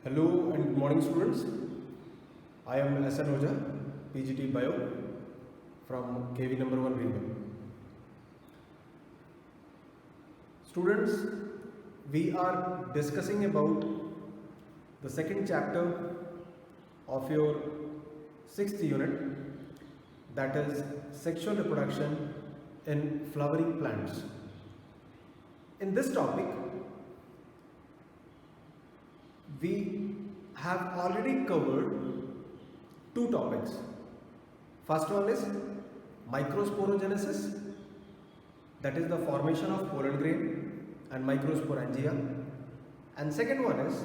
Hello and good morning students. I am SN Oja, PGT Bio from KV number 1 Regal. Students, we are discussing about the second chapter of your 6th unit, that is sexual reproduction in flowering plants. In this topic, we have already covered two topics. First one is microsporogenesis, that is the formation of pollen grain and microsporangia, and second one is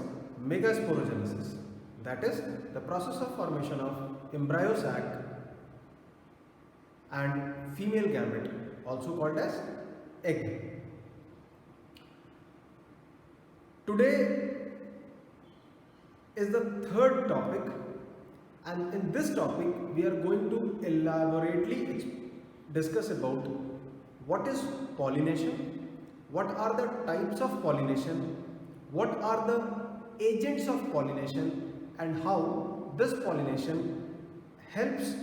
megasporogenesis, that is the process of formation of embryo sac and female gamete, also called as egg. Today is the third topic, and in this topic we are going to elaborately discuss about what is pollination, what are the types of pollination, what are the agents of pollination, and how this pollination helps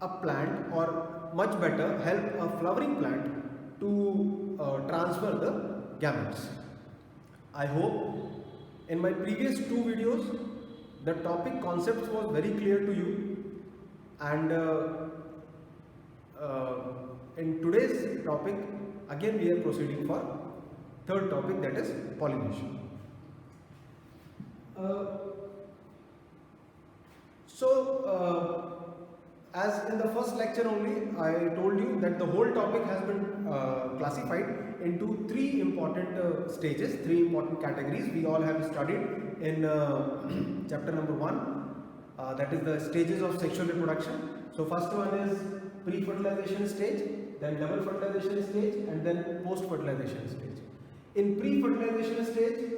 a plant, or much better help a flowering plant to transfer the gametes. I hope in my previous two videos the topic concepts was very clear to you, and in today's topic again we are proceeding for third topic, that is pollination. As in the first lecture only, I told you that the whole topic has been classified into three important stages, three important categories. We all have studied in chapter number 1, that is the stages of sexual reproduction. So first one is pre-fertilization stage, then double fertilization stage, and then post-fertilization stage. In pre-fertilization stage,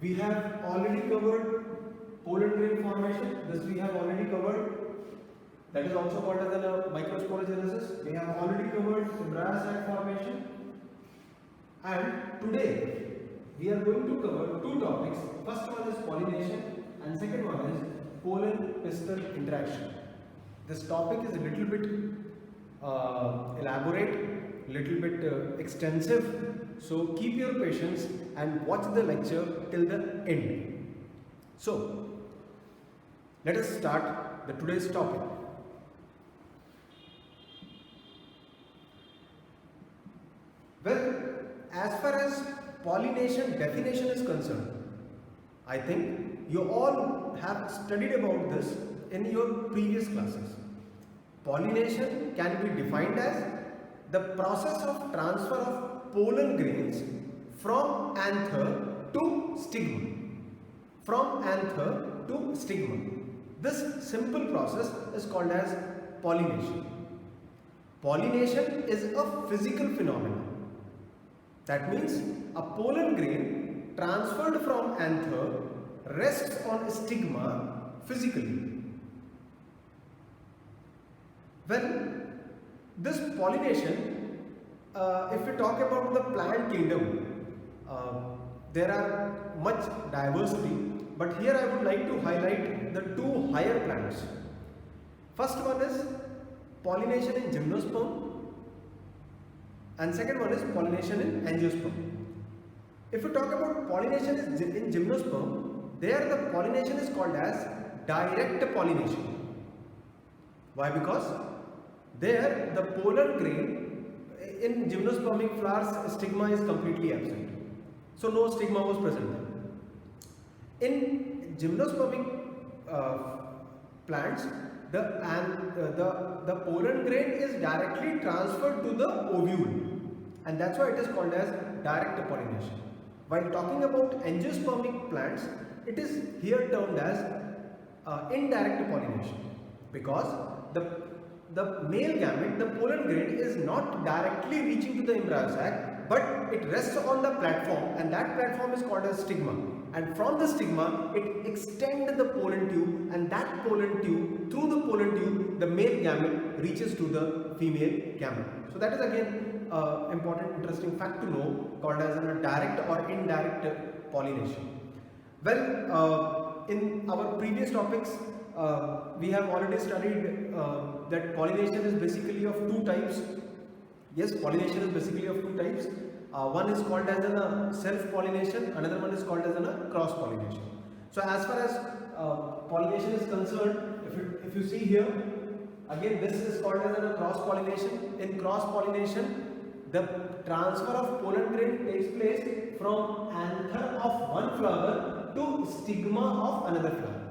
we have already covered pollen grain formation. This we have already covered. That is also called as the microsporogenesis. We have already covered embryo sac formation. And today we are going to cover two topics. First one is pollination, and second one is pollen pistil interaction. This topic is a little bit elaborate, little bit extensive. So keep your patience and watch the lecture till the end. So let us start the today's topic. Well, as far as pollination definition is concerned, I think you all have studied about this in your previous classes. Pollination can be defined as the process of transfer of pollen grains from anther to stigma. From anther to stigma. This simple process is called as pollination. Pollination is a physical phenomenon. That means a pollen grain transferred from anther rests on stigma physically. Well, this pollination, if we talk about the plant kingdom, there are much diversity, but here I would like to highlight the two higher plants. First one is pollination in gymnosperm, and second one is pollination in angiosperm. If we talk about pollination in gymnosperm, there the pollination is called as direct pollination. Why? Because there the pollen grain in gymnospermic flowers stigma is completely absent. So no stigma was present there. In gymnospermic plants, the pollen grain is directly transferred to the ovule, and that's why it is called as direct pollination. While talking about angiospermic plants, it is here termed as indirect pollination, because the male gamete, the pollen grain, is not directly reaching to the embryo sac, but it rests on the platform, and that platform is called as stigma. And from the stigma, it extends the pollen tube, and that pollen tube, through the pollen tube, the male gamete reaches to the female gamete. So that is again important interesting fact to know, called as a direct or indirect pollination. Well, in our previous topics, we have already studied that pollination is basically of two types. Yes, pollination is basically of two types. One is called as a self-pollination, another one is called as a cross-pollination. So as far as pollination is concerned, if you see here, again this is called as a cross-pollination. In cross-pollination, the transfer of pollen grain takes place from anther of one flower to stigma of another flower.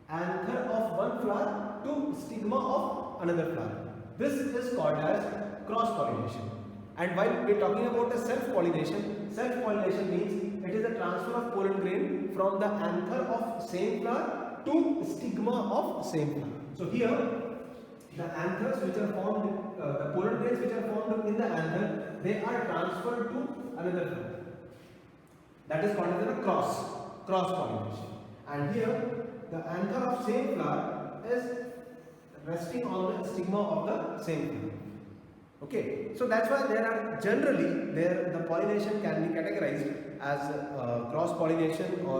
Anther of one flower to stigma of another flower. This is called as cross-pollination. And while we are talking about a self-pollination means it is a transfer of pollen grain from the anther of same flower to stigma of same flower. So here, the anthers which are formed, the pollen grains which are formed in the anther, they are transferred to another flower. That is called as a cross-pollination. And here, the anther of same flower is resting on the stigma of the same flower. Okay, so that's why there are generally the pollination can be categorized as cross-pollination or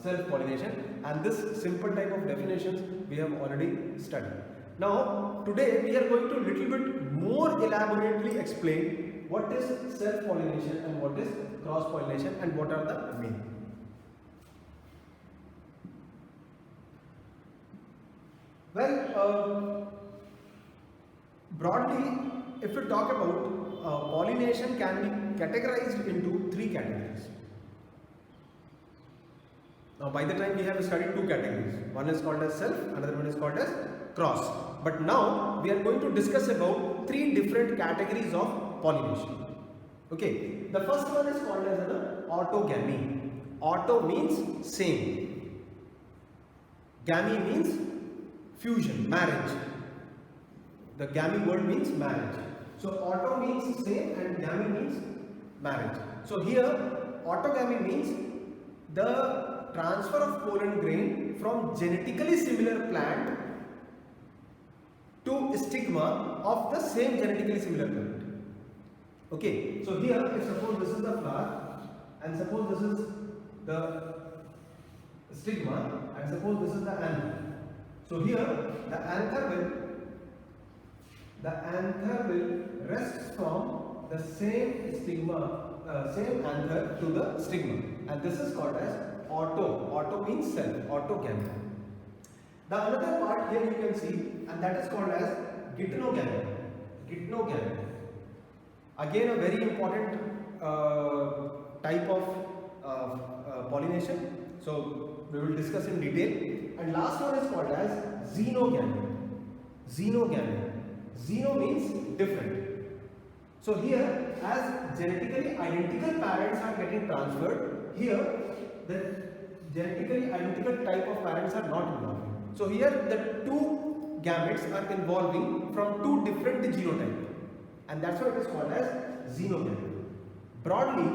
self-pollination, and this simple type of definitions we have already studied. Now today we are going to little bit more elaborately explain what is self-pollination and what is cross-pollination and what are the meaning. Well, broadly, if we talk about pollination can be categorized into three categories. Now by the time we have studied two categories. One is called as self, another one is called as cross. But now we are going to discuss about three different categories of pollination. Okay, the first one is called as an autogamy. Auto means same. Gamy means fusion, marriage. The gamy word means marriage. So auto means same and gamy means marriage. So here autogamy means the transfer of pollen grain from genetically similar plant to stigma of the same genetically similar plant. Okay, so here if suppose this is the flower and suppose this is the stigma and suppose this is the anther. So here the anther will rest from the same stigma, same anther to the stigma, and this is called as auto. Auto means self, autogamy. The another part here you can see, and that is called as geitonogamy. Geitonogamy. Again a very important type of pollination. So we will discuss in detail. And last one is called as xenogamy. Xenogamy. Xeno means different. So here, as genetically identical parents are getting transferred, here the genetically identical type of parents are not involved. So here the two gametes are involving from two different genotypes, and that's why it is called as xenogamy. Broadly,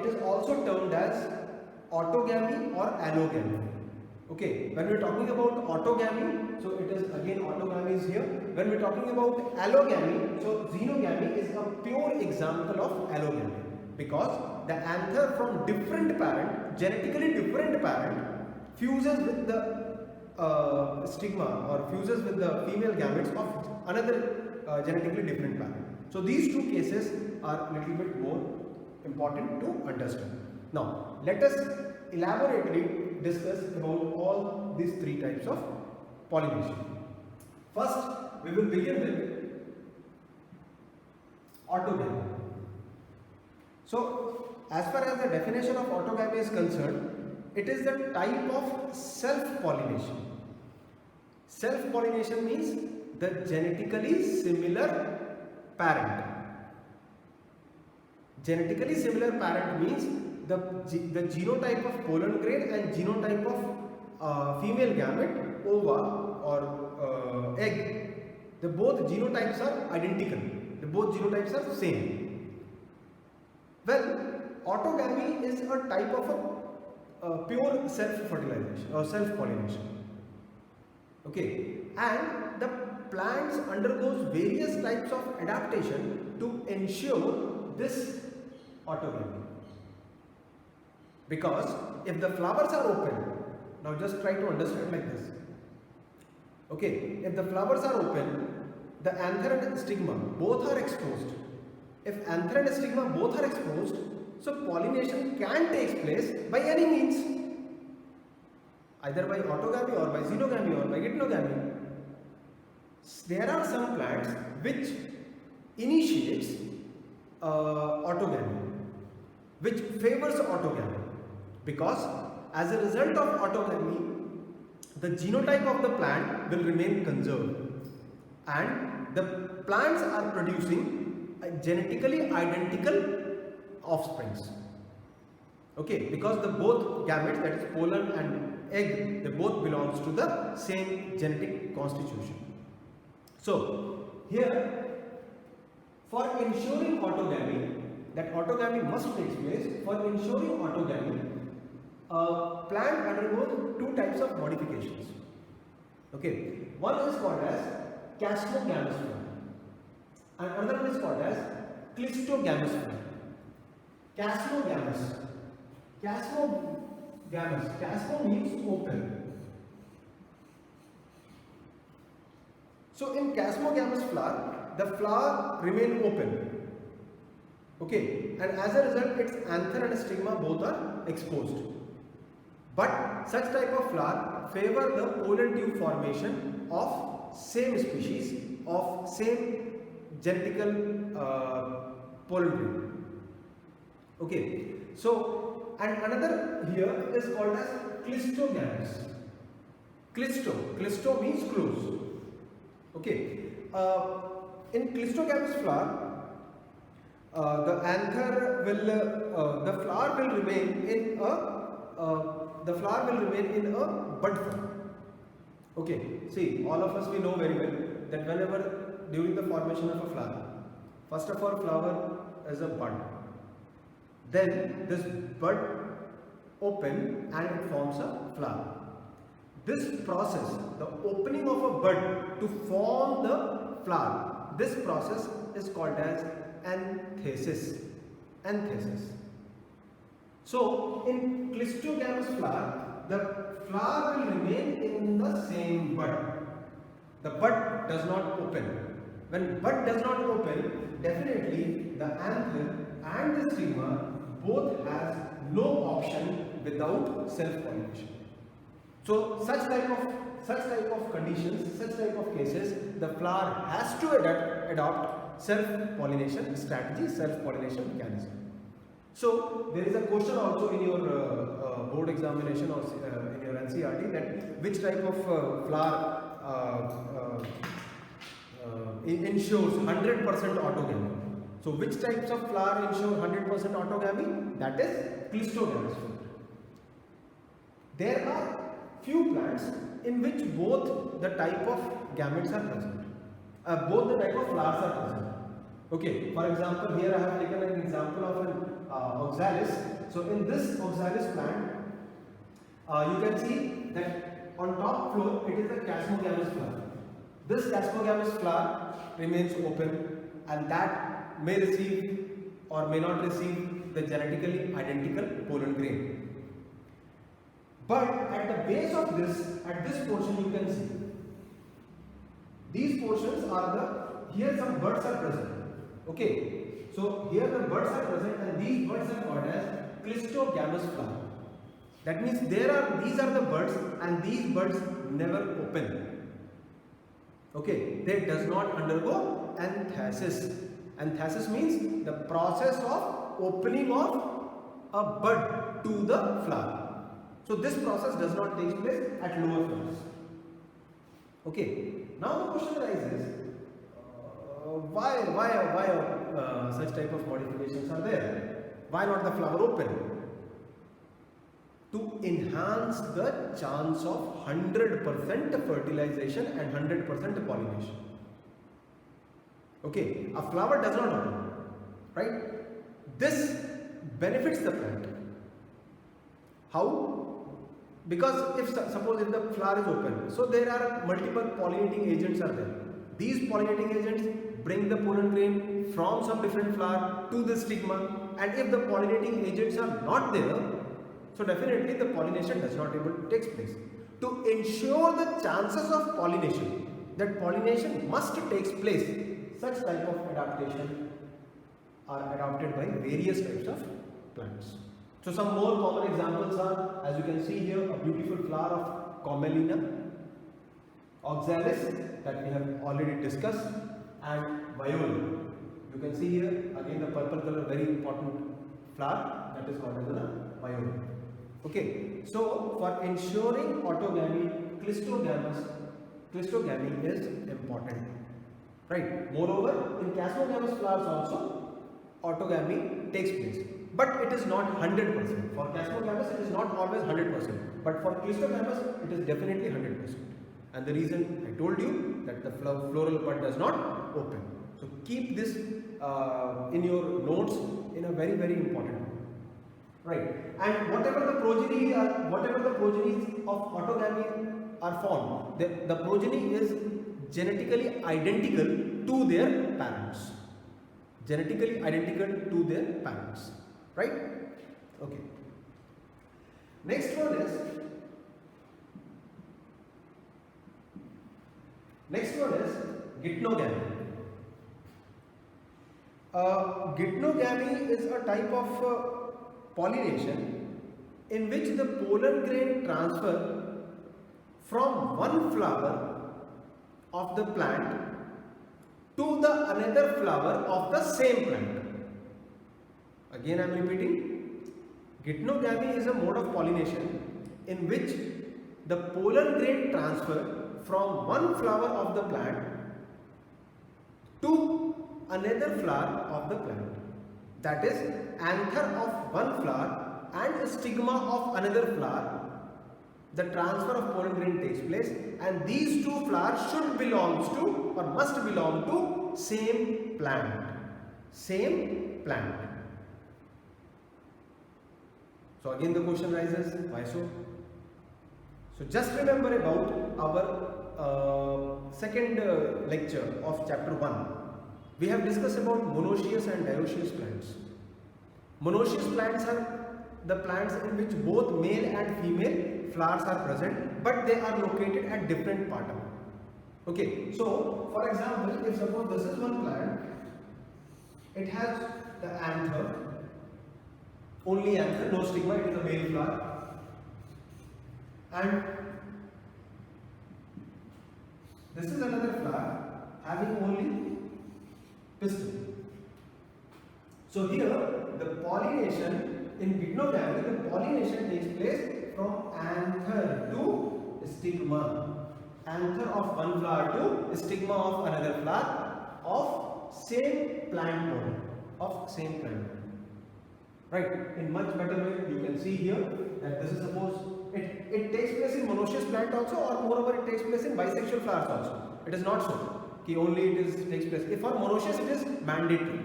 it is also termed as autogamy or allogamy. Okay, when we are talking about autogamy, so it is again autogamy is here. When we are talking about allogamy, so xenogamy is a pure example of allogamy, because the anther from different parent, genetically different parent, fuses with the stigma or fuses with the female gametes of another genetically different parent. So these two cases are a little bit more important to understand. Now let us elaborately discuss about all these three types of pollination. First, we will begin with autogamy. So, as far as the definition of autogamy is concerned, it is the type of self-pollination. Self-pollination means the genetically similar parent. Genetically similar parent means the genotype of pollen grain and genotype of female gamete, ova or egg, the both genotypes are identical. The both genotypes are same. Well, autogamy is a type of a pure self-fertilization or self-pollination. Okay, and the plants undergoes various types of adaptation to ensure this autogamy. Because if the flowers are open, now just try to understand like this. Okay, if the flowers are open, the anther and stigma both are exposed. If anther and stigma both are exposed, so pollination can take place by any means, either by autogamy or by xenogamy or by geitonogamy. There are some plants which initiates autogamy, which favors autogamy, because as a result of autogamy, the genotype of the plant will remain conserved and the plants are producing genetically identical offsprings. Okay, because the both gametes, that is pollen and egg, they both belongs to the same genetic constitution. So here, for ensuring autogamy, that autogamy must take place, for ensuring autogamy, plant undergoes two types of modifications. Okay, one is called as casmogamous flower and another one is called as clistogamous flower. Casmogamous. Casmo means open. So in casmogamous flower, the flower remain open. Okay, and as a result, its anther and stigma both are exposed. But such type of flower favor the pollen tube formation of same species, of same genetical pollen grain. Okay, so and another here is called as clistogamous. Clisto means close. Okay, in clistogamous flower, the anther will, the flower will remain in a bud form. Okay, see, all of us we know very well that whenever during the formation of a flower, first of all, flower is a bud. Then this bud open and it forms a flower. This process, the opening of a bud to form the flower, this process is called as anthesis. So in clistogamous flower, the flower will remain in the same bud. The bud does not open. When bud does not open, definitely the anther and the stigma both has no option without self-pollination. So such type of conditions, such type of cases, the flower has to adopt self-pollination strategy, self-pollination mechanism. So there is a question also in your board examination or in your NCERT that which type of flower ensures 100% autogamy. So which types of flower ensure 100% autogamy? That is clistogamous flower. There are few plants in which both the type of gametes are present, both the type of flowers are present. Okay, for example, here I have taken an example of an oxalis. So in this oxalis plant, you can see that on top floor it is a casmogamous flower. This casmogamous flower remains open and that may receive or may not receive the genetically identical pollen grain. But at the base of this, at this portion you can see, these portions are here some buds are present. Okay, so here the buds are present and these buds are called as clistogamous flower. That means these are the buds and these buds never open. Okay, they does not undergo anthesis. Anthesis means the process of opening of a bud to the flower. So this process does not take place at lower flowers. Okay, now the question arises, why such type of modifications are there? Why not the flower open? To enhance the chance of 100% fertilization and 100% pollination. Okay, a flower does not open, right? This benefits the plant. How? Because if suppose if the flower is open, so there are multiple pollinating agents are there. These pollinating agents bring the pollen grain from some different flower to the stigma, and if the pollinating agents are not there, So definitely the pollination does not able to take place. To ensure the chances of pollination, that pollination must takes place, such type of adaptation are adopted by various types of plants. So some more common examples are, as you can see here, a beautiful flower of Commelina oxalis that we have already discussed, and viola. You can see here again the purple color, very important flower, that is called as a viola. Okay, so for ensuring autogamy, clistogamy is important, right? Moreover, in Chasmogamous flowers also autogamy takes place, but it is not 100%. For Chasmogamous it is not always 100%, but for Clistogamous it is definitely 100%. And the reason I told you that the floral bud does not open. So keep this in your notes in a very, very important way. Right. And whatever the progeny of autogamy are formed, the progeny is genetically identical to their parents. Genetically identical to their parents. Right? Okay. Next one is gitnogamy. Gitnogamy is a type of pollination in which the pollen grain transfer from one flower of the plant to the another flower of the same plant. Again I am repeating, gitnogamy is a mode of pollination in which the pollen grain transfer from one flower of the plant to another flower of the plant. That is, anther of one flower and stigma of another flower. The transfer of pollen grain takes place, and these two flowers should belongs to or must belong to same plant. Same plant. So again the question rises, why so? So just remember about our second lecture of chapter 1. We have discussed about monoecious and dioecious plants. Monoecious plants are the plants in which both male and female flowers are present, but they are located at different parts. Okay, so for example, if suppose this is one plant, it has the anther, only anther, no stigma, it is a male flower, and this is another flower having only pistil. So here the pollination in gitnogamy, the pollination takes place from anther to stigma. Anther of one flower to stigma of another flower of same plant pollen, of same plant. Right, in much better way you can see here that this is suppose it takes place in monoecious plant also, or moreover it takes place in bisexual flowers also. It is not so कि only takes place. If for monoecious it is mandatory.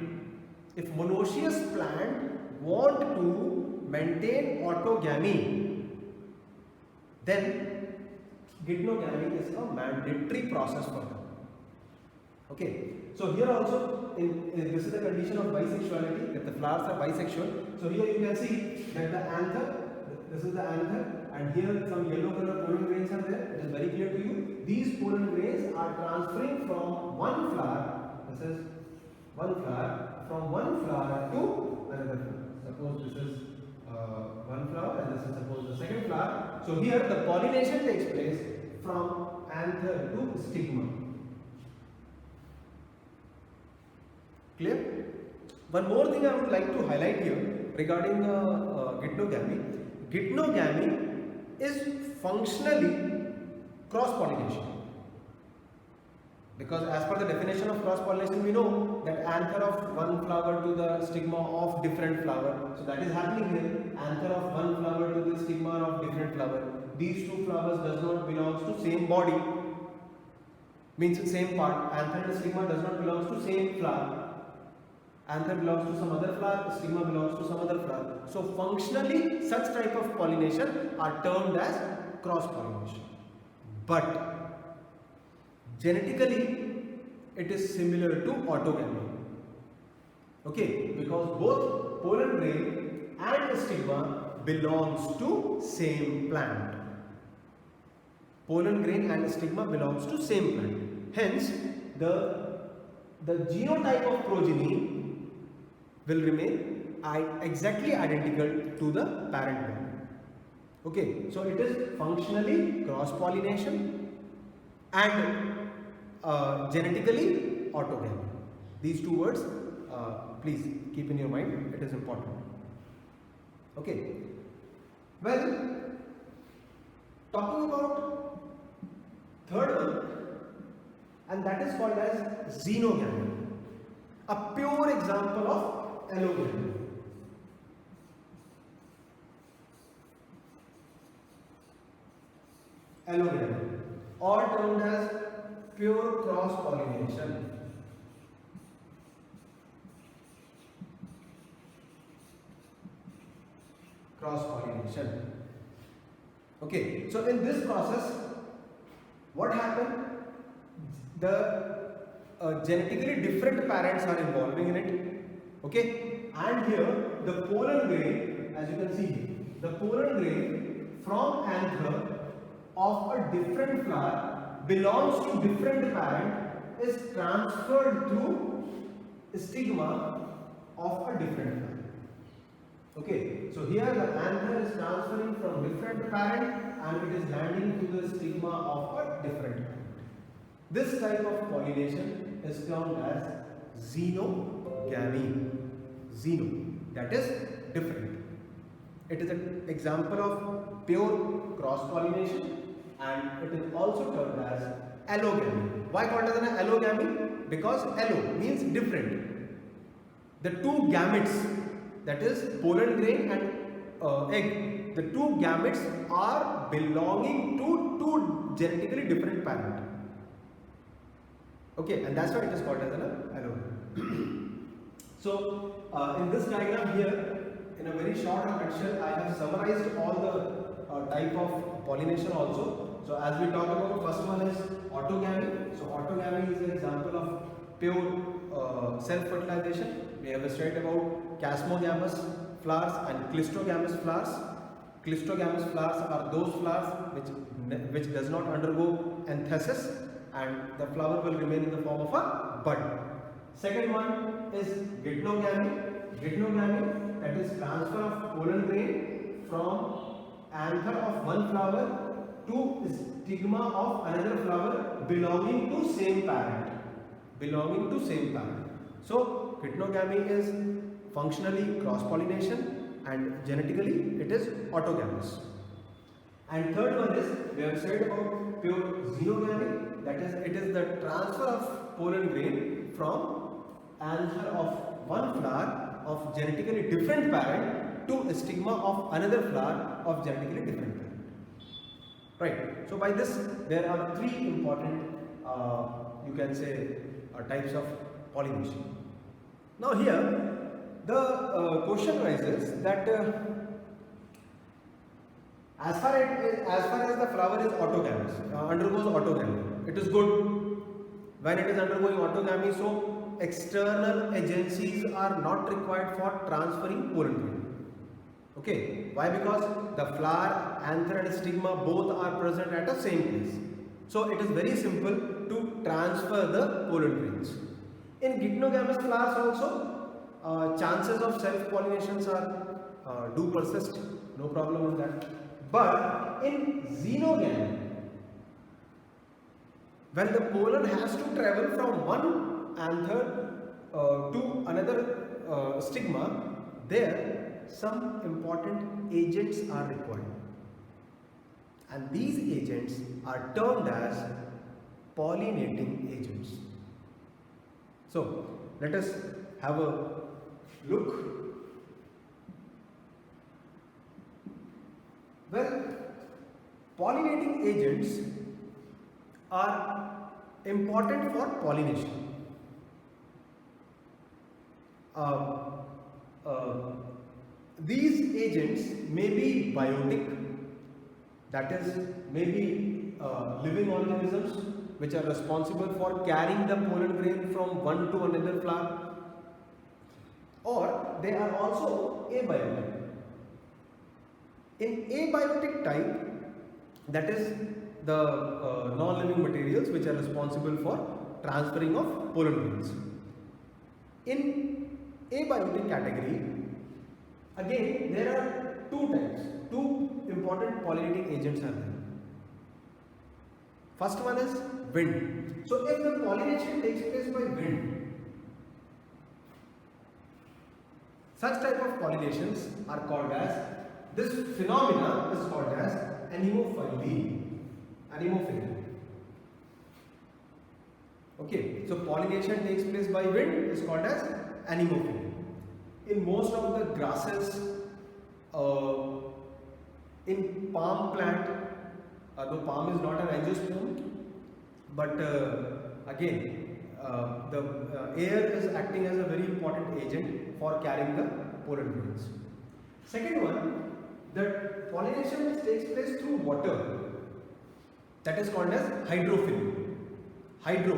If monoecious plant want to maintain autogamy, then gitnogamy is a mandatory process for them. Okay, so here also this is the condition of bisexuality, that the flowers are bisexual. So here you can see that the anther, this is the anther, and here some yellow color pollen grains are there. It is very clear to you. These pollen grains are transferring from one flower, this is one flower, from one flower to another flower. Suppose this is one flower and this is suppose the second flower. So here the pollination takes place from anther to stigma. Clear? One more thing I would like to highlight here regarding gitnogamy. Gitnogamy is functionally cross-pollination. Because as per the definition of cross-pollination, we know that anther of one flower to the stigma of different flower. So that is happening here. Anther of one flower to the stigma of different flower. These two flowers does not belong to same body. Means same part. Anther and stigma does not belong to same flower. Anther belongs to some other flower, stigma belongs to some other flower. So functionally such type of pollination are termed as cross-pollination. But genetically it is similar to autogamy. Okay, because both pollen grain and stigma belongs to same plant. Pollen grain and stigma belongs to same plant. Hence, the genotype of progeny will remain exactly identical to the parent one. Okay, so it is functionally cross pollination and genetically autogamy. These two words, please keep in your mind, it is important. Okay, well, talking about third one, and that is called as xenogamy, a pure example of allogamy. Allogamy, or termed as pure cross pollination. Cross pollination. Okay, so in this process, what happened? The genetically different parents are involving in it. Okay, and here the pollen grain, as you can see, the pollen grain from anther of a different flower belongs to different parent is transferred through stigma of a different flower. Okay, so here the anther is transferring from different parent and it is landing to the stigma of a different parent. This type of pollination is termed as xenogamy. Xeno, that is different. It is an example of pure cross pollination and it is also termed as allogamy. Why called as an allogamy? Because allo means different. The two gametes, that is pollen grain and egg, the two gametes are belonging to two genetically different parents. Okay, and that's why it is called as an allogamy. So, in this diagram here, in a very short nutshell, I have summarized all the type of pollination also. So, as we talk about, first one is autogamy. So, autogamy is an example of pure self-fertilization. We have studied about chasmogamous flowers and clistogamous flowers. Clistogamous flowers are those flowers which does not undergo anthesis and the flower will remain in the form of a bud. Second one is geitonogamy. Geitonogamy, that is transfer of pollen grain from anther of one flower to stigma of another flower belonging to same parent. Belonging to same parent. So, geitonogamy is functionally cross pollination and genetically it is autogamous. And third one is, we have said about pure xenogamy, that is, it is the transfer of pollen grain from anther of one flower of genetically different parent to a stigma of another flower of genetically different parent. Right. So by this, there are three important, you can say, types of pollination. Now here, the question arises that as far as the flower is autogamous, undergoes autogamy, it is good when it is undergoing autogamy. So external agencies are not required for transferring pollen grain. Okay, why? Because the flower, anther and stigma both are present at the same place. So it is very simple to transfer the pollen grains. In geitonogamy flowers also, chances of self-pollinations are do persist, no problem in that. But in xenogamy, when the pollen has to travel from one anther to another stigma, there some important agents are required. And these agents are termed as pollinating agents. So, let us have a look. Well, pollinating agents are important for pollination. These agents may be biotic, that is, maybe living organisms which are responsible for carrying the pollen grain from one to another flower, or they are also abiotic. In abiotic type, that is the non-living materials which are responsible for transferring of pollen grains. In abiotic category, again there are two types, two important pollinating agents are there. First one is wind. So if the pollination takes place by wind, such type of pollinations are called as, this phenomena is called as anemophily. Anemophily. Okay, so pollination takes place by wind is called as anemophily. In most of the grasses, in palm plant, though palm is not an angiosperm, but again the air is acting as a very important agent for carrying the pollen grains. Second one, the pollination which takes place through water, that is called as hydrophily. Hydro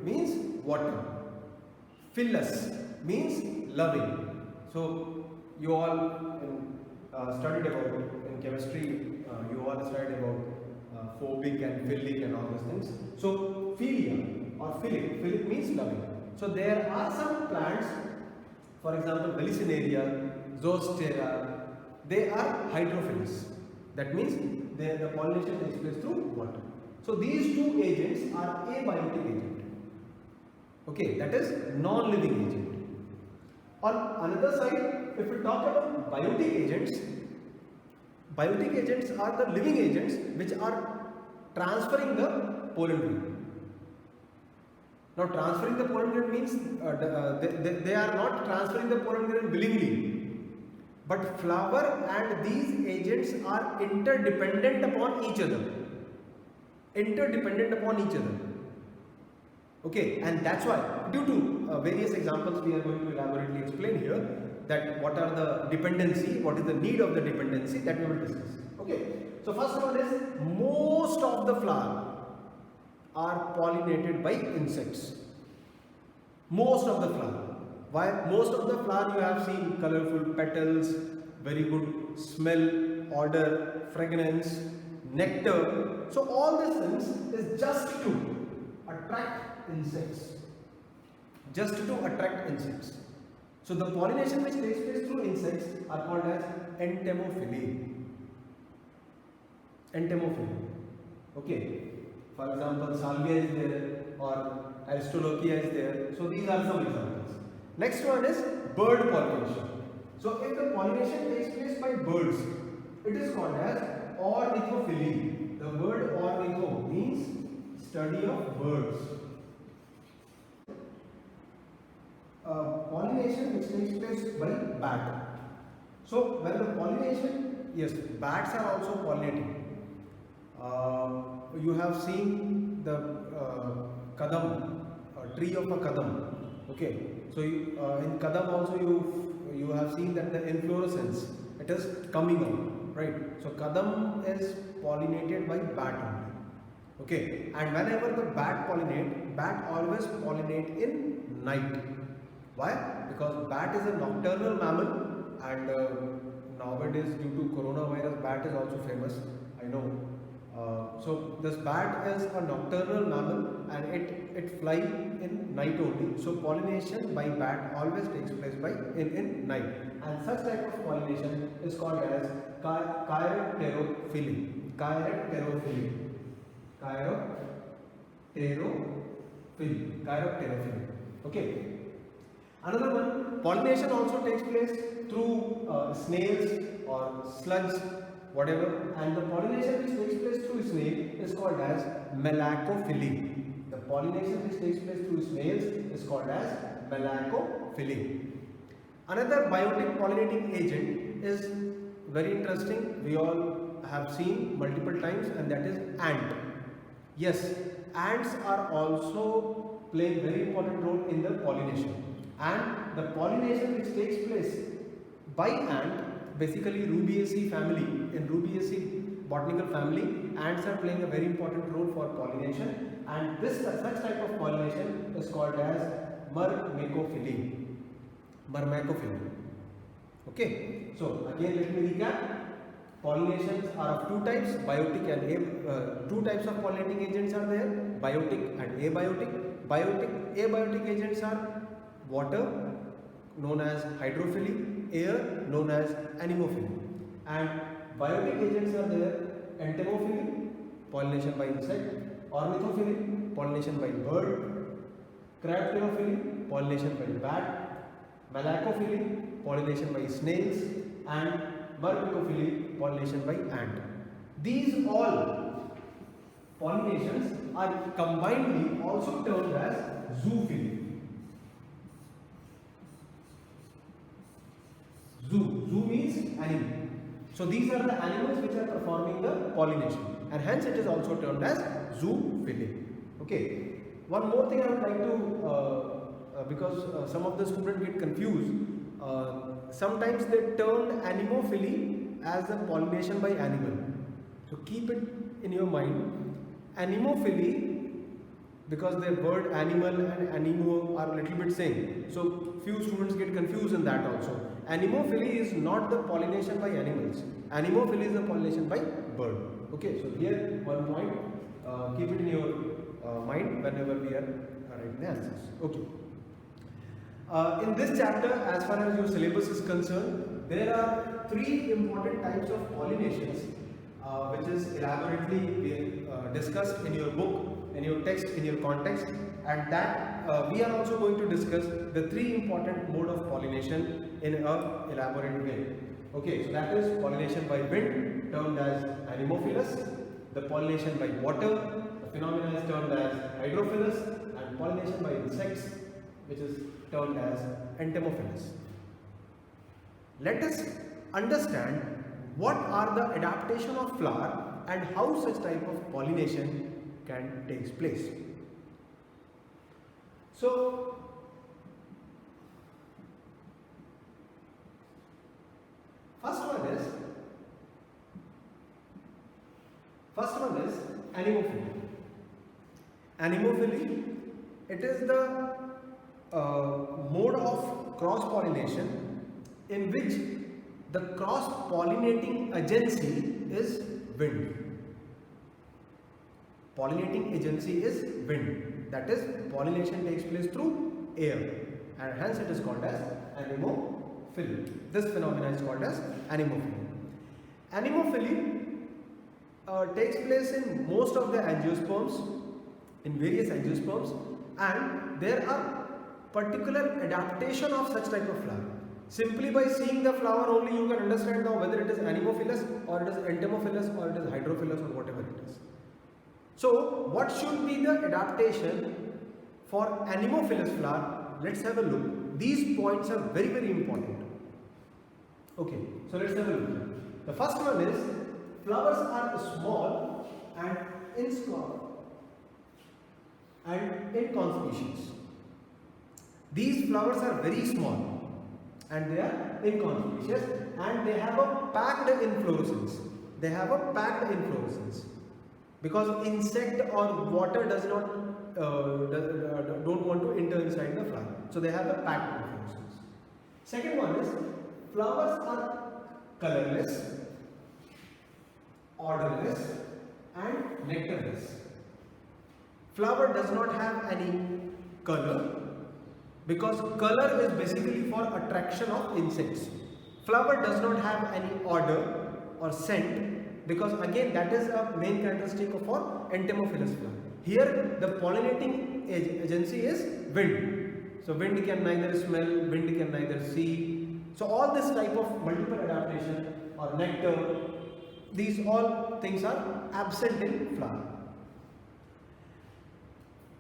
means water, philus means loving. So you all studied about in chemistry, you all studied about phobic and philic and all those things. So philia or philic means loving. So there are some plants, for example Vallisneria, Zostera, they are hydrophilous. That means the pollination takes place through water. So these two agents are abiotic agent. Okay, that is non-living agent. On another side, if we talk about biotic agents are the living agents which are transferring the pollen grain. Now transferring the pollen grain means they are not transferring the pollen grain willingly, but flower and these agents are interdependent upon each other. Okay, and that's why, due to various examples we are going to elaborately explain here, that what are the dependency, what is the need of the dependency, that we will discuss. Okay, so first one is, most of the flower are pollinated by insects. Most of the flower. Why? Most of the flower you have seen colorful petals, very good smell, odor, fragrance, nectar. So all these things is just to attract insects. So the pollination which takes place through insects are called as entomophily. Okay. For example, salvia is there or aristolochia is there. So these are some examples. Next one is bird pollination. So if the pollination takes place by birds, it is called as ornithophily. The word ornitho means study of birds. Pollination which takes place by bat. So when the pollination, yes, bats are also pollinating. You have seen the kadam, tree of a kadam. Okay, so in kadam also you have seen that the inflorescence, it is coming out, right? So kadam is pollinated by bat only. Okay, and whenever the bat always pollinate in night. Why? Because bat is a nocturnal mammal, and nowadays due to coronavirus, bat is also famous, I know. So this bat is a nocturnal mammal and it fly in night only. So pollination by bat always takes place in night, and such type of pollination is called as chiropterophily. Okay. Another one, pollination also takes place through snails or slugs, whatever, and the pollination which takes place through snail is called as malacophily. The pollination which takes place through snails is called as malacophily. Another biotic pollinating agent is very interesting, we all have seen multiple times, and that is ant. Yes, ants are also playing very important role in the pollination. And the pollination which takes place by ant, basically Rubiaceae family, in Rubiaceae botanical family, ants are playing a very important role for pollination, and this such type of pollination is called as myrmecophily. Okay, so again let me recap. pollinations are of two types, biotic and two types of pollinating agents are there, biotic and abiotic. Abiotic agents are water, known as hydrophily, air, known as anemophily, and biotic agents are there, entomophily, pollination by insect, ornithophily, pollination by bird, cryptophily, pollination by bat, malacophily, pollination by snails, and myrmecophily, pollination by ant. These all pollinations are combinedly also termed as zoophily. Zoo means animal. So these are the animals which are performing the pollination, and hence it is also termed as zoophily. Okay. One more thing I would like to, because some of the students get confused, sometimes they term anemophily as a pollination by animal. So keep it in your mind. Anemophily, because their word animal and anemo are a little bit same, so few students get confused in that also. Anemophily is not the pollination by animals. Anemophily is the pollination by bird. Okay, so here one point, keep it in your mind whenever we are writing the answers. Okay. In this chapter, as far as your syllabus is concerned, there are three important types of pollinations which is elaborately discussed in your book, in your text, in your context, and that we are also going to discuss the three important mode of pollination in a elaborate way. Okay, so that is pollination by wind, termed as anemophilous, the pollination by water, the phenomenon is termed as hydrophilous, and pollination by insects, which is termed as entomophilous. Let us understand what are the adaptation of flower and how such type of pollination can take place. So, first one is anemophily. Anemophily, it is the mode of cross pollination in which the cross pollinating agency is wind. Pollinating agency is wind, that is pollination takes place through air, and hence it is called as anemophily. This phenomenon is called as anemophily. Anemophily takes place in most of the angiosperms, in various angiosperms, and there are particular adaptation of such type of flower. Simply by seeing the flower only you can understand now whether it is anemophilous or it is entomophilous or it is hydrophilous or whatever it is. So what should be the adaptation for anemophilous flower? Let's have a look. These points are very, very important. Okay, so let's have a look. The first one is flowers are small and inconspicuous. These flowers are very small and they are inconspicuous, and they have a packed inflorescence. They have a packed inflorescence because insect or water does not don't want to enter inside the flower, so they have a packed inflorescence. Second one is flowers are colorless, odorless, and nectarless. Flower does not have any color, because color is basically for attraction of insects. Flower does not have any odor or scent, because again that is a main characteristic of our entomophilous flower. Here the pollinating agency is wind. So wind can neither smell, wind can neither see. So all this type of multiple adaptation or nectar, these all things are absent in flower.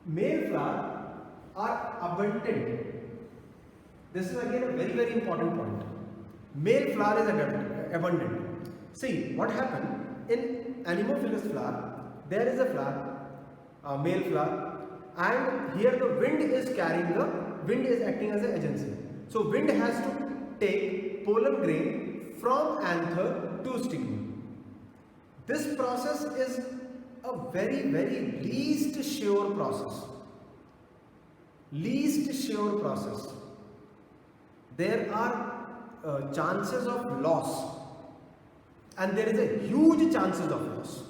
Male flower are abundant. This is again a very, very important point. Male flower is abundant. See what happened in anemophilous flower. There is a flower, a male flower, and here the wind is acting as an agency. So wind has to take pollen grain from anther to stigma. This process is a very, very least sure process. Least sure process. There are chances of loss and there is a huge chances of loss.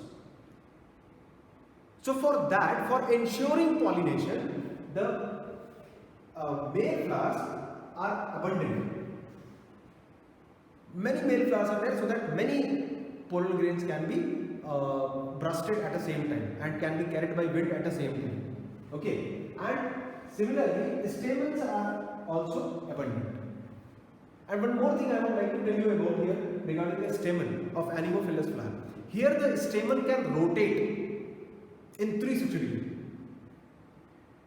So for that, for ensuring pollination, the male flowers are abundant. Many male flowers are there so that many pollen grains can be bursted at the same time and can be carried by wind at the same time. Okay, and similarly, stamens are also abundant. And one more thing I would like to tell you about here regarding the stamen of anemophilous flower. Here the stamen can rotate in 360 degrees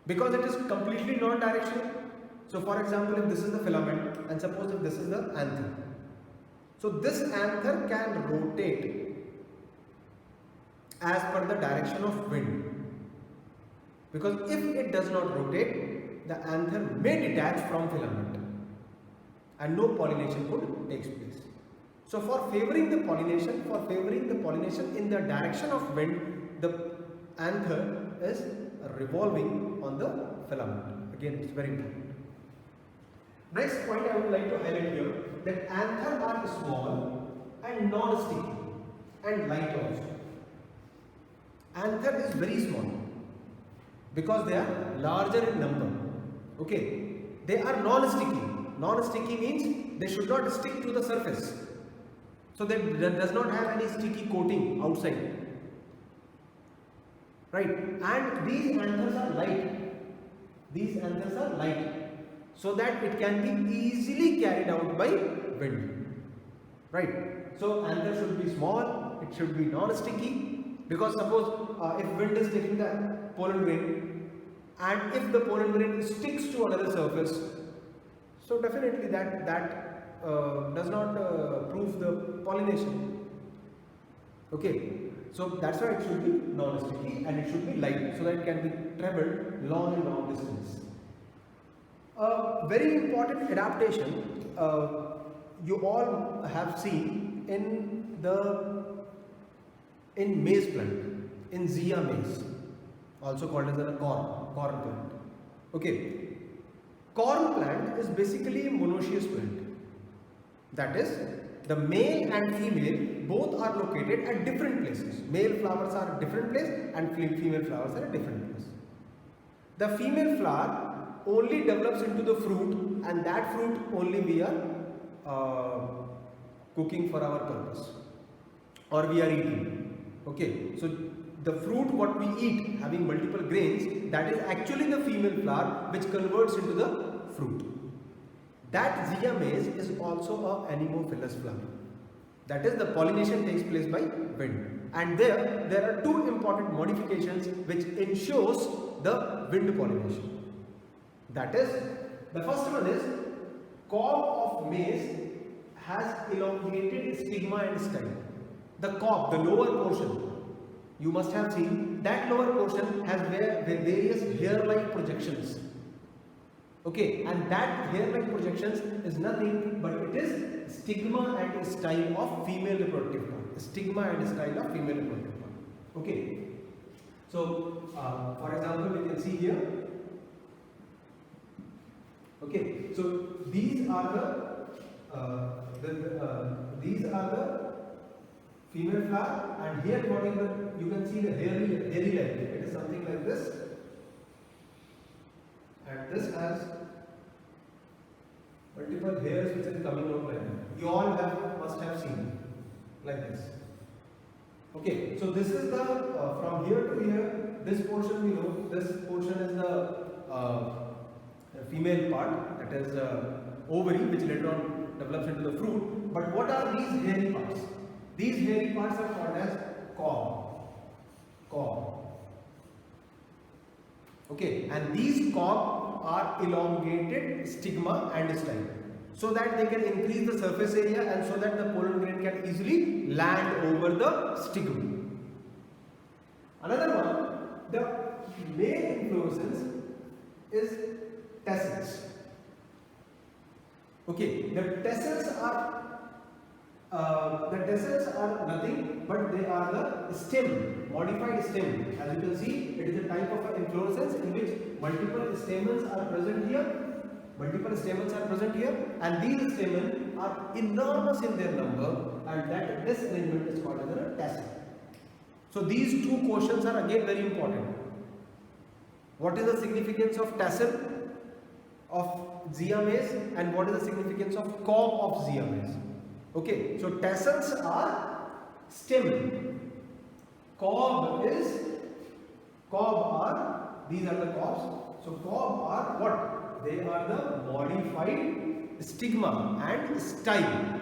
because it is completely non-directional. So for example, if this is the filament and suppose if this is the anther. So this anther can rotate as per the direction of wind. Because if it does not rotate, the anther may detach from filament and no pollination could take place. So for favoring the pollination in the direction of wind, the anther is revolving on the filament. Again, it's very important. Next point I would like to highlight here, that anther are small and non-sticky and light also. Anther is very small because they are larger in number. Okay, they are non-sticky. Non-sticky means they should not stick to the surface. So that does not have any sticky coating outside. Right, and these anthers are light. These anthers are light so that it can be easily carried out by wind. Right, so anther should be small, it should be non-sticky, because suppose if wind is taking the pollen grain and if the pollen grain sticks to another surface, so definitely that does not prove the pollination. Okay, so that's why it should be non-sticky and it should be light so that it can be traveled long and long distance. Very important adaptation you all have seen in maize plant, in Zea mays, also called as a corn plant. Okay, corn plant is basically a monoecious plant. That is, the male and female both are located at different places. Male flowers are at different place and female flowers are at different place. The female flower only develops into the fruit, and that fruit only we are cooking for our purpose, or we are eating. Okay, so the fruit what we eat having multiple grains, that is actually the female flower which converts into the fruit. That Zea mays is also an anemophilous flower. That is, the pollination takes place by wind. And there are two important modifications which ensures the wind pollination. That is, the first one is, cob of maize has elongated stigma and style. The cob, the lower portion, you must have seen, that lower portion has various hair-like projections. Okay, and that hair-like projections is nothing but it is stigma and style of female reproductive part. Stigma and style of female reproductive part. Okay, so for example, we can see here. Okay, so these are the female flower, and here what is the, you can see the hairy line. It is something like this, and this has multiple hairs which is coming out like that. You all must have seen like this. Okay, so this is the from here to here. This portion we know. This portion is the female part, that is ovary, which later on develops into the fruit. But what are these hairy parts? These hairy parts are called as cob. Okay, and these cob are elongated stigma and style, so that they can increase the surface area and so that the pollen grain can easily land over the stigma. Another one, the main inflorescence is tassels. Okay, the tassels are nothing but they are the stem, modified stem. As you can see, it is a type of inflorescence in which multiple stamens are present here, and these stamens are enormous in their number, and that this arrangement is called as a tassel. So these two questions are again very important. What is the significance of tassel of Zea mays and what is the significance of cob of Zea mays? Okay, so tassels are stem. Cob are, these are the cobs. So cob are what? They are the modified stigma and style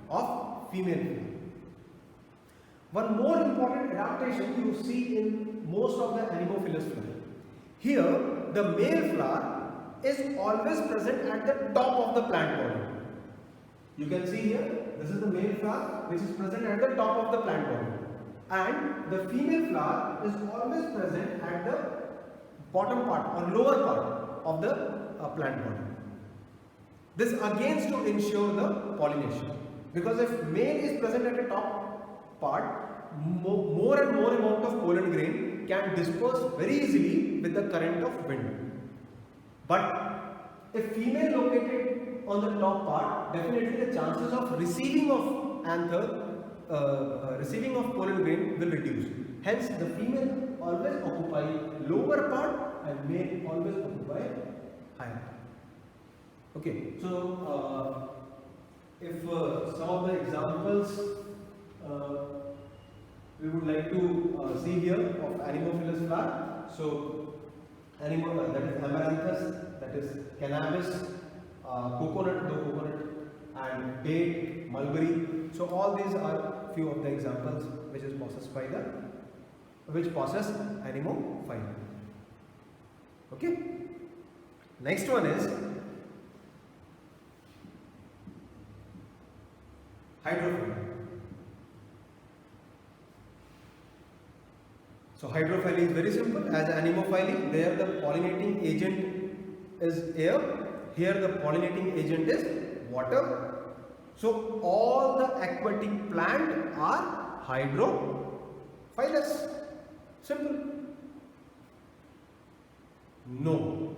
of female flower. One more important adaptation you see in most of the anemophilous flower. Here, the male flower is always present at the top of the plant body. You can see here, this is the male flower which is present at the top of the plant body. And the female flower is always present at the bottom part or lower part of the plant body. This again is to ensure the pollination. Because if male is present at the top part, more and more amount of pollen grain can disperse very easily with the current of wind. But if female located on the top part, definitely the chances of receiving of anther, receiving of pollen grain will reduce. Hence, the female always occupy lower part and male always occupy higher part. Okay, so if some of the examples we would like to see here of anemophilous flower. So, that is amaranthus, that is cannabis, coconut, and date, mulberry. So all these are few of the examples which is possessed by which possess anemophylla. Okay. Next one is hydrophylla. So hydrophylla is very simple. As anemophylla, there the pollinating agent is air. Here the pollinating agent is water. So all the aquatic plants are hydrophilous. Simple. No.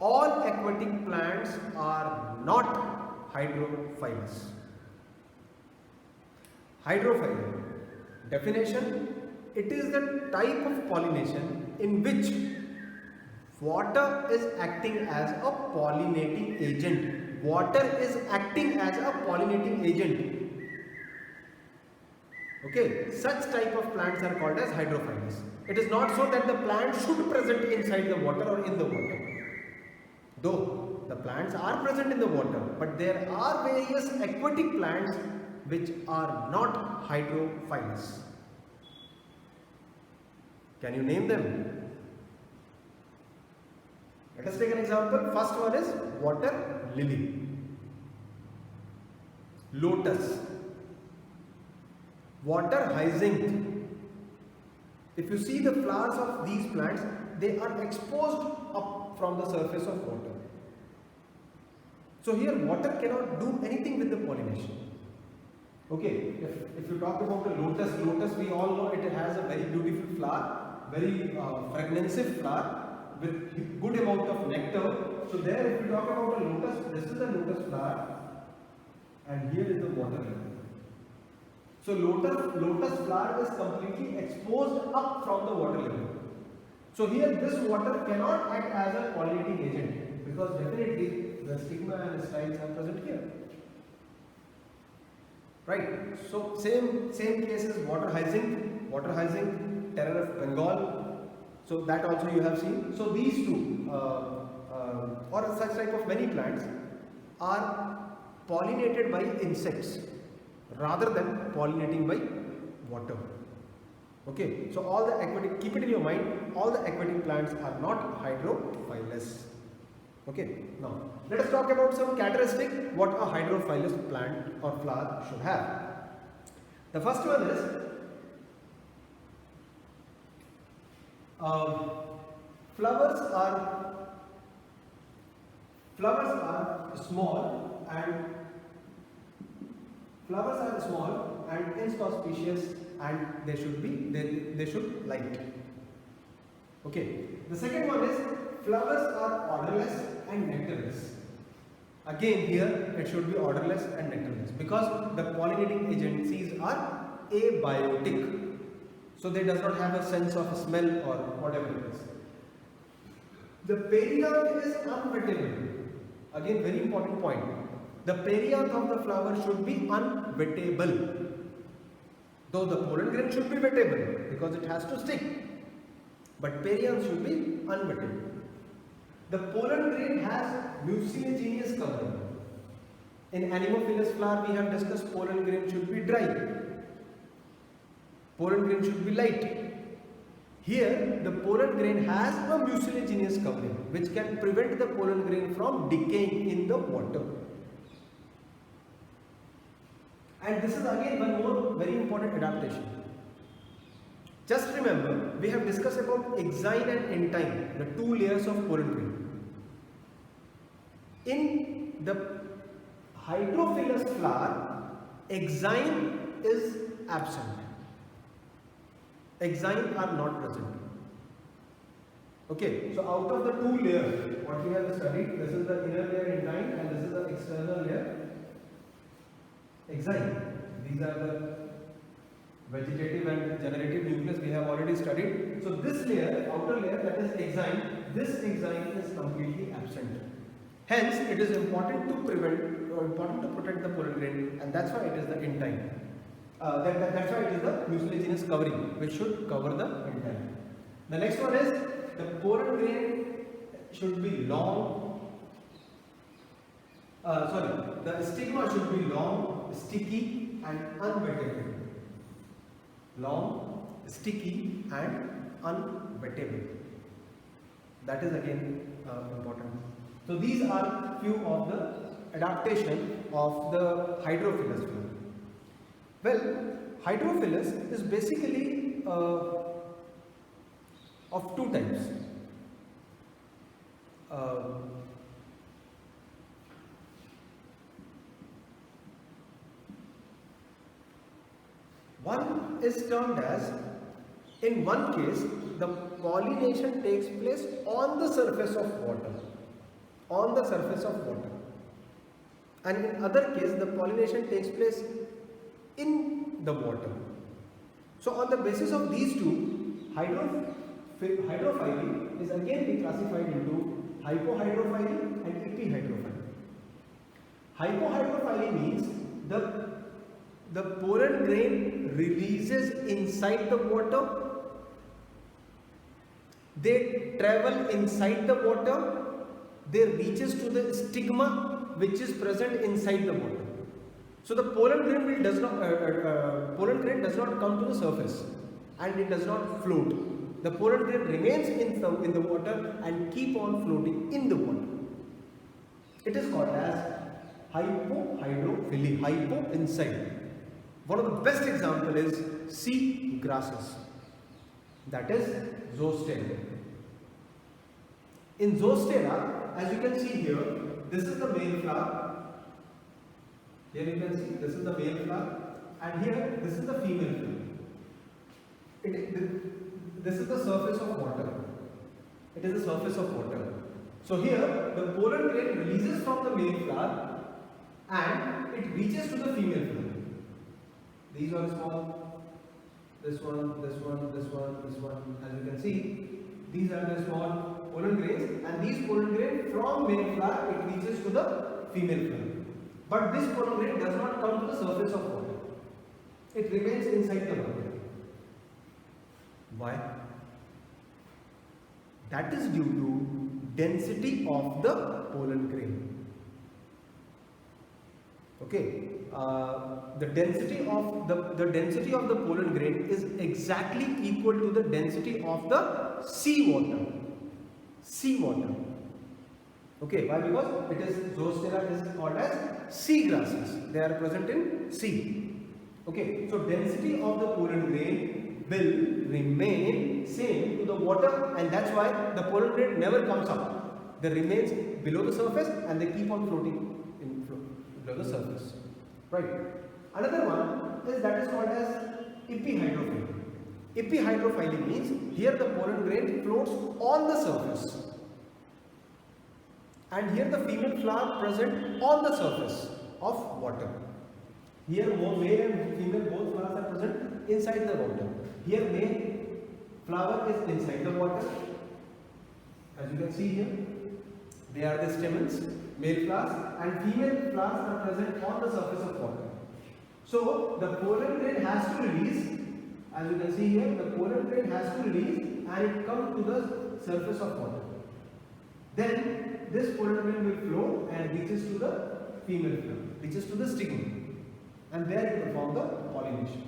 All aquatic plants are not hydrophilous. Hydrophylla. Definition: it is the type of pollination in which water is acting as a pollinating agent. Water is acting as a pollinating agent. Okay, such type of plants are called as hydrophilous. It is not so that the plant should present inside the water or in the water. Though the plants are present in the water, but there are various aquatic plants which are not hydrophilous. Can you name them? Let us take an example. First one is water lily, lotus, water hyacinth. If you see the flowers of these plants, they are exposed up from the surface of water. So here water cannot do anything with the pollination. Okay, if you talk about the lotus we all know it has a very beautiful flower, very fragrantive flower with good amount of nectar. So there, if you talk about the lotus, this is the lotus flower and here is the water level. So lotus flower is completely exposed up from the water level. So here this water cannot act as a pollinating agent because definitely the stigma and the styles are present here. Right. So same case is water hyacinth, terror of Bengal. So that also you have seen. So these two or such type of many plants are pollinated by insects rather than pollinating by water. Okay. So all the aquatic, keep it in your mind, all the aquatic plants are not hydrophilous. Okay. Now let us talk about some characteristic what a hydrophilous plant or flower should have. The first one is flowers are small and inconspicuous and they should light. Okay. The second one is flowers are odorless and nectarless. Again here it should be odorless and nectarless because the pollinating agencies are abiotic. So they does not have a sense of smell or whatever it is. The perianth is unwettable. Again, very important point. The perianth of the flower should be unwettable. Though the pollen grain should be wettable because it has to stick. But perianth should be unwettable. The pollen grain has mucilaginous covering. In Anemophilous flower we have discussed pollen grain should be dry. Pollen grain should be light. Here the pollen grain has a mucilaginous covering which can prevent the pollen grain from decaying in the water. And this is again one more very important adaptation. Just remember, we have discussed about exine and entine, the two layers of pollen grain. In the hydrophilous flower, exine is absent. Exine are not present. Okay, so out of the two layers, what we have studied, this is the inner layer entine and this is the external layer exine. These are the vegetative and generative nucleus we have already studied. So this layer, outer layer, that is exine, this exine is completely absent. Hence, it is important to prevent or important to protect the pollen grain, and that's why it is the entine. That's why it is the mucilaginous covering, which should cover the entine. The next one is the pollen grain should be long. The stigma should be long, sticky, and unwettable. Long, sticky, and unwettable. That is again important. So these are few of the adaptation of the hydrophilous flower. Well, hydrophilous is basically of two types. One is termed as, in one case, the pollination takes place on the surface of water. On the surface of water. And in other case, the pollination takes place in the water. So on the basis of these two, hydrophyly is again be classified into hypohydrophyly and epihydrophyly. Hypohydrophyly means the pollen grain releases inside the water. They travel inside the water. They reaches to the stigma which is present inside the water. So the pollen grain does not come to the surface and it does not float. The pollen grain remains in the water and keep on floating in the water. It is called as hypohydrophily. Hypo, inside. One of the best example is sea grasses. That is Zostera. In Zostera, as you can see here, this is the male flower. Here you can see this is the male flower, and here this is the female flower. This is the surface of water. It is the surface of water. So here the pollen grain releases from the male flower and it reaches to the female flower. These are small. This one, this one, this one, this one. As you can see, these are the small pollen grains, and these pollen grain from male flower it reaches to the female flower. But this pollen grain does not come to the surface of water. It remains inside the water. Why? That is due to density of the pollen grain. Okay, the density of the pollen grain is exactly equal to the density of the seawater. Seawater. Okay, why? Because it is Zostera is called as sea grasses. They are present in sea. Okay, so density of the pollen grain will remain same to the water, and that's why the pollen grain never comes up. They remains below the surface and they keep on floating below the surface. Right. Another one is that is called as epihydrophyly. Epihydrophyly means here the pollen grain floats on the surface. and here the female flower present on the surface of water. Here both male and female both flowers are present inside the water. Here male flower is inside the water. As you can see here, they are the stamens, male flowers, and female flowers are present on the surface of water. So the pollen grain has to release, as you can see here, the pollen grain has to release and it comes to the surface of water. Then this pollen grain will flow and reaches to the female flower, reaches to the stigma, and there it performs the pollination.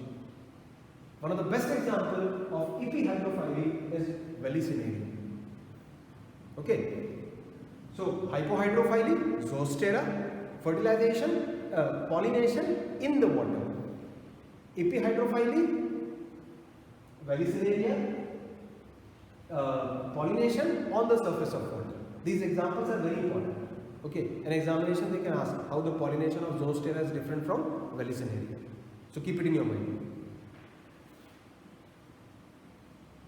One of the best examples of epihydrophily is Vallisneria. Okay, so hypohydrophily, Zostera, fertilization, pollination in the water. Epihydrophily, Vallisneria, pollination on the surface of water. These examples are very important. Okay, in examination they can ask how the pollination of Zostera is different from Vallisneria. So keep it in your mind.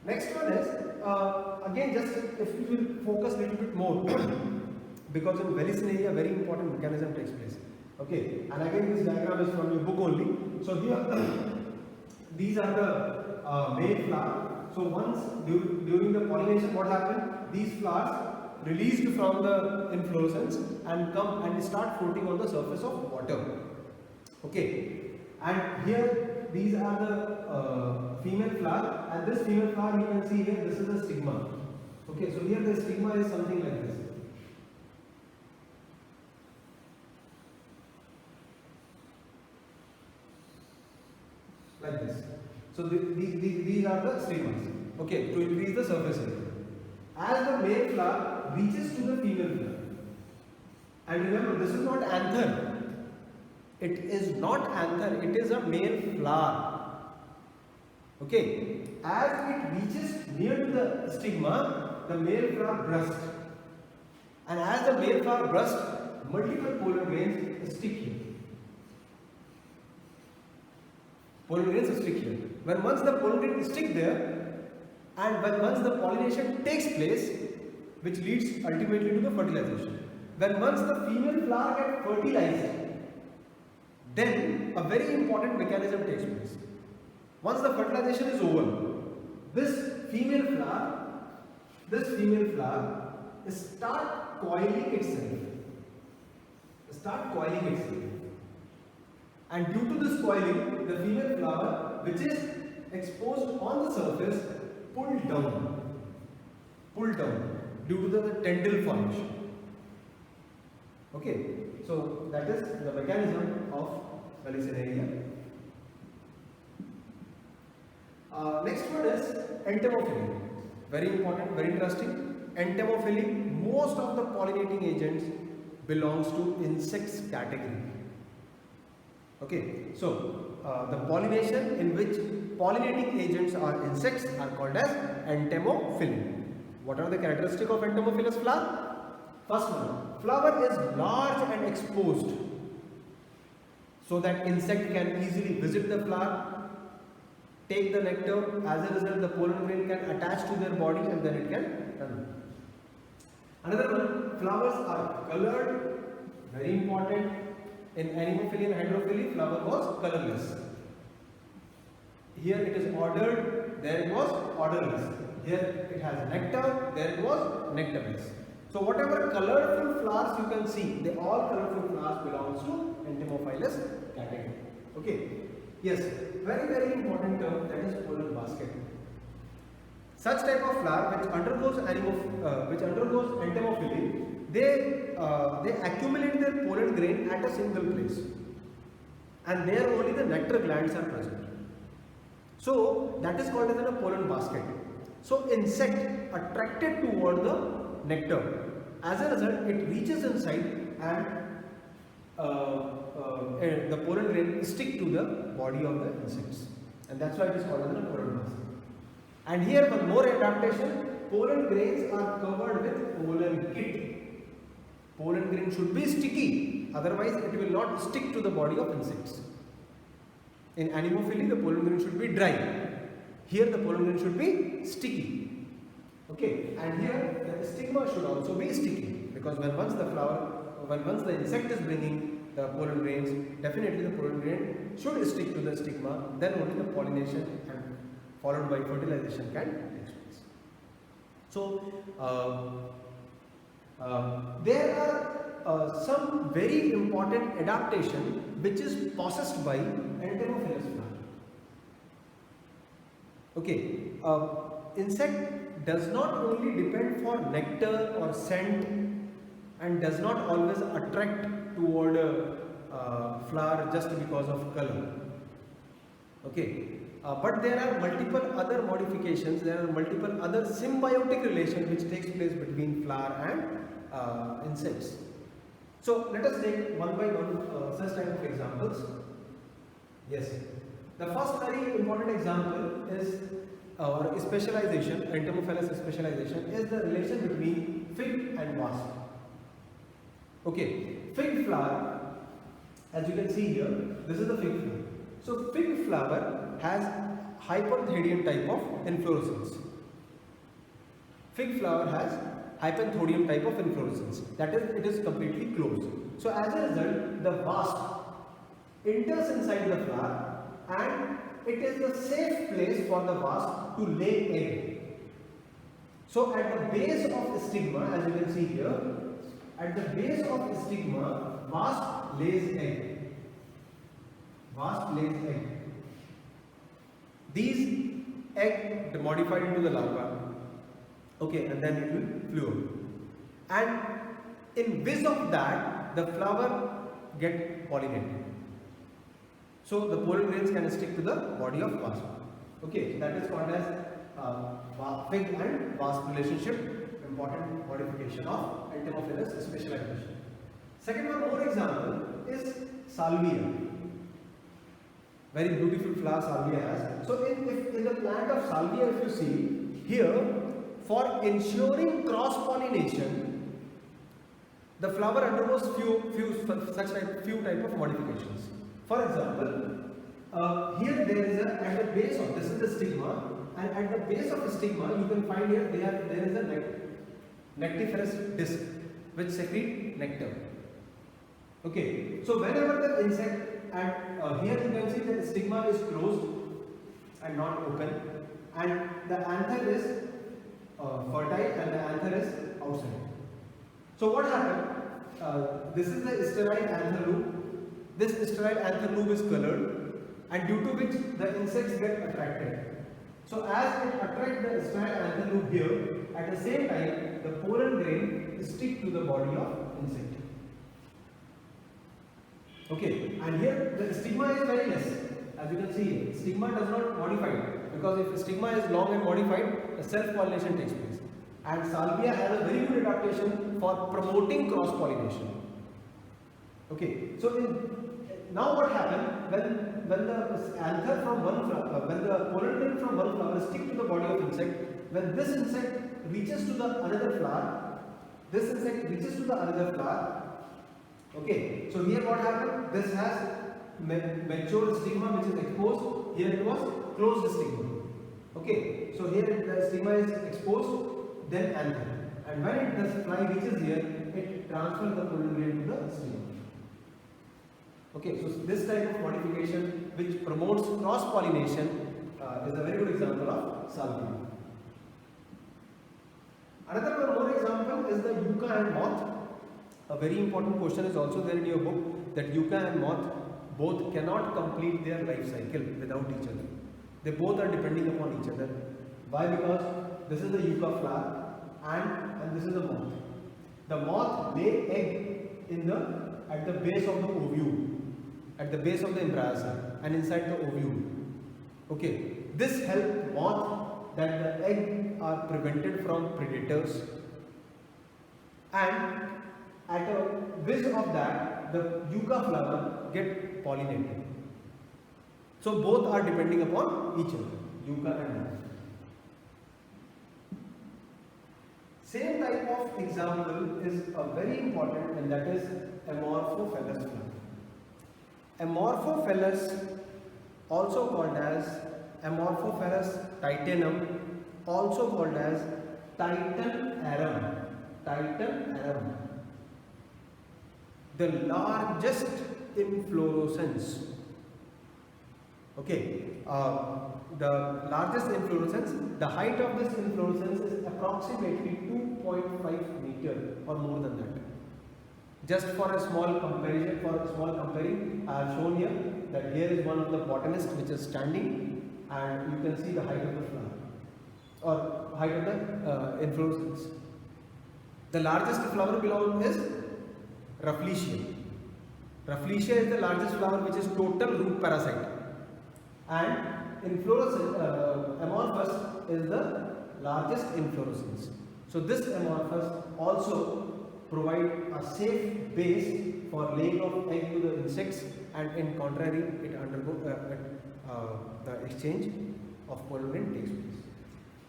Next one is, again just if we will focus a little bit more because in Vallisneria very important mechanism takes place. Okay, and again this diagram is from your book only. So here these are the male flower. So once during the pollination what happened? These flowers released from the inflorescence and come and start floating on the surface of water. Okay, and here these are the female flower, and this female flower you can see here, this is the stigma. Okay, so here the stigma is something like this. Like this. So these are the stigmas. Okay, to increase the surface area. As the male flower reaches to the female flower, and remember this is not anther. It is not anther, it is a male flower. Okay, as it reaches near to the stigma, the male flower bursts, and as the male flower bursts, multiple pollen grains stick here. Pollen grains stick here. When once the pollen grains stick there, and when once the pollination takes place, which leads ultimately to the fertilization. When once the female flower gets fertilized, then a very important mechanism takes place. Once the fertilization is over, this female flower start coiling itself. And due to this coiling, the female flower, which is exposed on the surface, pull down due to the tendril formation. Okay, so that is the mechanism of Vallisneria. Next one is entomophily. Very important, very interesting. Entomophily, most of the pollinating agents belongs to insects category. Okay, so the pollination in which pollinating agents are insects are called as entomophily. What are the characteristics of entomophilous flower? First one, flower is large and exposed so that insect can easily visit the flower, take the nectar. As a result, the pollen grain can attach to their body and then it can run. Another one, flowers are colored. Very important. In anemophily and hydrophily, flower was colorless. Here it is ordered, there it was orderless. Here it has nectar, there it was nectarless. So whatever colorful flowers you can see, they all colorful flowers belongs to entomophilous category. Okay. Yes, very important term, that is pollen basket. Such type of flower which undergoes entomophily, they accumulate their pollen grain at a single place, and there only the nectar glands are present. So that is called as a pollen basket. So insect attracted toward the nectar. As a result, it reaches inside and the pollen grain stick to the body of the insects, and that's why it is called as a pollen basket. And here one more adaptation, pollen grains are covered with pollen kit. Pollen grain should be sticky, otherwise it will not stick to the body of insects. In anemophily, the pollen grain should be dry. Here the pollen grain should be sticky. Okay, and here the stigma should also be sticky, because when once the insect is bringing the pollen grains, definitely the pollen grain should stick to the stigma, then only the pollination and followed by fertilization can take place. So there are some very important adaptation which is possessed by Entomophilus flower. Okay, insect does not only depend for nectar or scent and does not always attract toward a flower just because of color. Okay, but there are multiple other modifications, there are multiple other symbiotic relations which takes place between flower and insects. So let us take one by one such type of examples. Yes, the first very important example is our specialization, Entomophilus specialization, is the relation between fig and wasp. Okay, fig flower, as you can see here, this is the fig flower. So fig flower has hypenthodium type of inflorescence. Fig flower has hypenthodium type of inflorescence. That is, it is completely closed. So as a result, the wasp enters inside the flower and it is the safe place for the wasp to lay egg. So at the base of stigma, as you can see here, at the base of stigma, wasp lays egg. Wasp lays egg. These egg modified into the larva. Okay, and then it will fluor. And in which of that, the flower get pollinated. So the pollen grains can stick to the body of wasp. Okay, that is called as fig and wasp relationship, important modification of Entomophilus specialization. Second one more example is salvia. Very beautiful flower salvia has. So in the plant of salvia, if you see here, for ensuring cross pollination, the flower undergoes few type of modifications. For example, here there is at the base of, this is the stigma, and at the base of the stigma you can find here there is a nectiferous disc which secrete nectar. Okay, so whenever the insect, and here you can see that the stigma is closed and not open, and the anther is fertile and the anther is outside. So what happened? This is the sterile anther loop. This sterile anther loop is colored, and due to which the insects get attracted. So as it attracts the sterile anther loop here, at the same time the pollen grain stick to the body of insect. Okay, and here the stigma is very less. As you can see, stigma does not modify, because if stigma is long and modified, the self-pollination takes place. And salvia has a very good adaptation for promoting cross-pollination. Okay, so now what happens when the anther from one flower, when the pollen grain from one flower stick to the body of insect, when this insect reaches to the another flower, this insect reaches to the another flower. Okay, so here what happened? This has mature stigma which is exposed. Here it was closed stigma. Okay, so here the stigma is exposed, then anther, and when the fly reaches here, it transfers the pollen grain to the stigma. Okay, so this type of modification which promotes cross pollination is a very good example of salvia. Another more example is the yucca and moth. A very important question is also there in your book, that yucca and moth both cannot complete their life cycle without each other. They both are depending upon each other. Why? Because this is the yucca flower and this is the moth. The moth lay egg at the base of the ovule, at the base of the embryosac and inside the ovule. Okay, this helps moth that the egg are prevented from predators, and at a base of that, the yucca flower get pollinated. So both are depending upon each other, yucca and moth. Same type of example is a very important, and that is Amorphophallus flower. Amorphophallus, also called as Amorphophallus titanum, also called as Titan arum. Titan arum. the largest inflorescence. Okay, the largest inflorescence, the height of this inflorescence is approximately 2.5 meter or more than that. Just for a small comparison, I have shown here that here is one of the botanists which is standing, and you can see the height of the flower or height of the inflorescence. The largest flower below is Rafflesia. Rafflesia is the largest flower which is total root parasite, and inflorescence amorphous is the largest inflorescence. So this amorphous also provide a safe base for laying of egg to the insects, and in contrary it undergo the exchange of pollen grain takes place.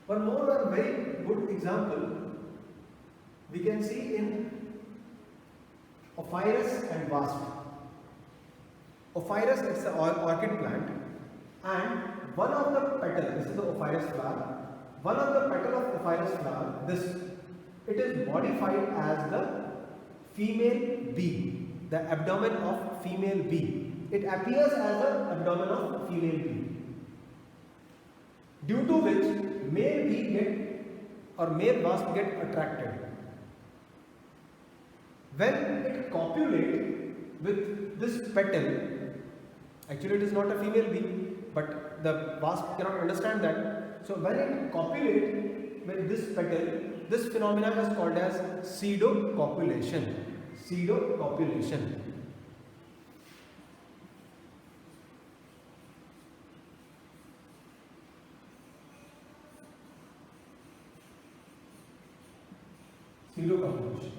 One more very good example we can see in Ophrys and wasp. Ophrys is an orchid plant, and one of the petal, this is the Ophrys flower, one of the petal of Ophrys flower, it is modified as the female bee, the abdomen of female bee. It appears as the abdomen of female bee, due to which male bee male wasp get attracted. When it copulates with this petal, actually it is not a female bee, but the wasp cannot understand that. So when it copulates with this petal, this phenomenon is called as pseudocopulation. Pseudocopulation. Pseudocopulation.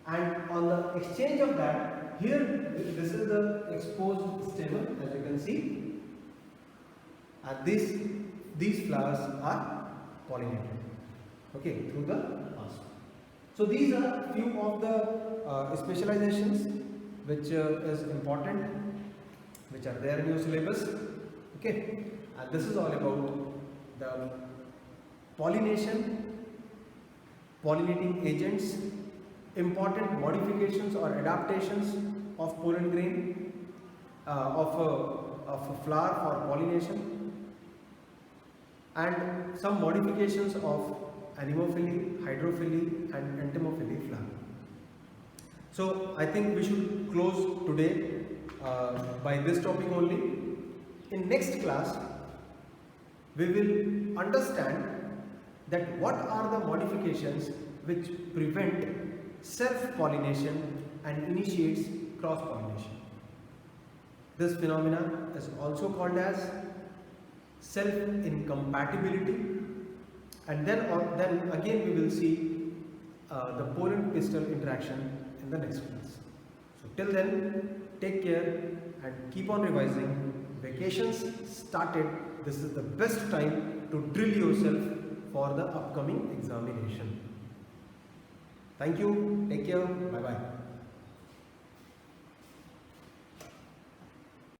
And on the exchange of that, here this is the exposed stamen, as you can see, and these flowers are pollinated, okay, through the wasp. So these are few of the specializations which is important, which are there in your syllabus, okay, and this is all about the pollination, pollinating agents, important modifications or adaptations of pollen grain of a flower for pollination, and some modifications of anemophily, hydrophily and entomophily flower. So I think we should close today by this topic only. In next class we will understand that what are the modifications which prevent self-pollination and initiates cross-pollination. This phenomenon is also called as self-incompatibility, and then again we will see the pollen-pistil interaction in the next class. So till then, take care and keep on revising. Vacations started. This is the best time to drill yourself for the upcoming examination. Thank you. Take care. Bye-bye.